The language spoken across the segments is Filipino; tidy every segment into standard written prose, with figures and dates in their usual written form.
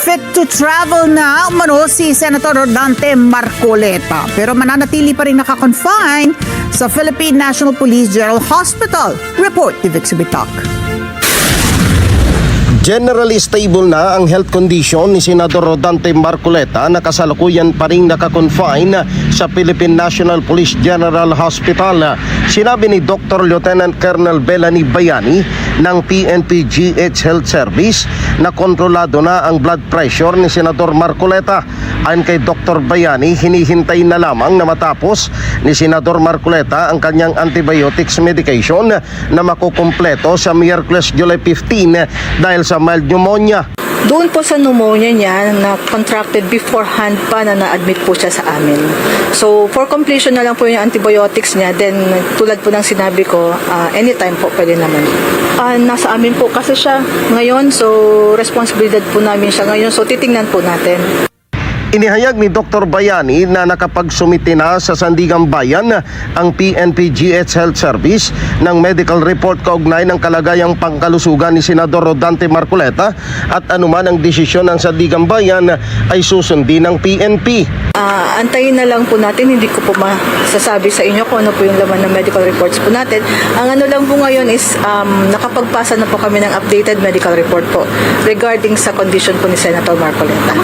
Fit to travel na umano si Senator Rodante Marcoleta pero mananatili pa rin nakakonfine sa Philippine National Police General Hospital. Report ni Vic Subitak. Generally stable na ang health condition ni Senador Rodante Marcoleta na kasalukuyan pa rin nakakonfine sa Philippine National Police General Hospital. Sinabi ni Dr. Lieutenant Colonel Belani Bayani ng PNP GH Health Service na kontrolado na ang blood pressure ni Senador Marcoleta. Ayon kay Dr. Bayani, hinihintay na lamang na matapos ni Senador Marcoleta ang kanyang antibiotics medication na makukumpleto sa Miyerkules, July 15 dahil sa mild pneumonia. Doon po sa pneumonia niya na contracted beforehand pa na na-admit po siya sa amin. So for completion na lang po yung antibiotics niya, then tulad po ng sinabi ko, anytime po pwede naman. Nasa amin po kasi siya ngayon, so responsibilidad po namin siya ngayon, so titingnan po natin. Inihayag ni Dr. Bayani na nakapagsumite na sa Sandigan Bayan ang PNP GH Health Service ng medical report kaugnay ng kalagayang pangkalusugan ni Senador Rodante Marcoleta at anuman ang desisyon ng Sandigan Bayan ay susundin ng PNP. Antayin na lang po natin, hindi ko po masasabi sa inyo kung ano po yung laman ng medical reports po natin. Ang ano lang po ngayon is nakapagpasa na po kami ng updated medical report po regarding sa condition po ni Senator Marcoleta.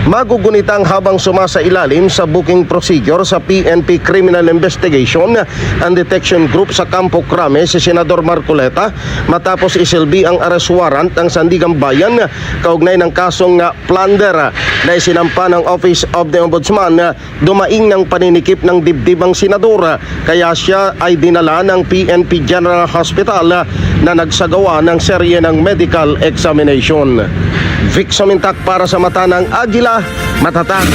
Magugunitang habang sumasailalim sa booking procedure sa PNP Criminal Investigation and Detection Group sa Campo Crame si Senador Marcoleta matapos isilbi ang arrest warrant ng Sandigan Bayan kaugnay ng kasong plunder na isinampa ng Office of the Ombudsman. Dumaing ng paninikip ng dibdib ang senador kaya siya ay dinala ng PNP General Hospital na nagsagawa ng serye ng medical examination. Vic Subitak para sa Mata ng Agila, matapang.